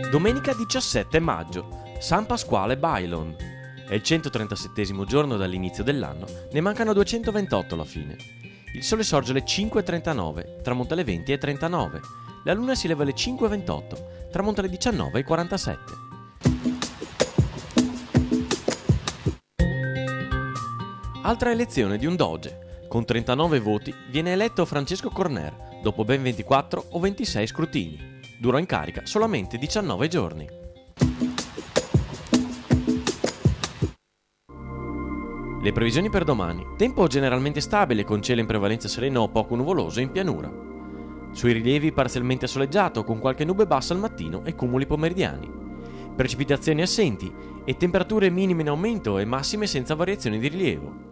Domenica 17 maggio, San Pasquale Bailon. È il 137° giorno dall'inizio dell'anno, ne mancano 228 alla fine. Il sole sorge alle 5:39, tramonta alle 20:39. La luna si leva alle 5:28, tramonta alle 19:47. Altra elezione di un doge. Con 39 voti viene eletto Francesco Corner, dopo ben 24 o 26 scrutini. Durò in carica solamente 19 giorni. Le previsioni per domani. Tempo generalmente stabile con cielo in prevalenza sereno o poco nuvoloso in pianura. Sui rilievi parzialmente soleggiato con qualche nube bassa al mattino e cumuli pomeridiani. Precipitazioni assenti e temperature minime in aumento e massime senza variazioni di rilievo.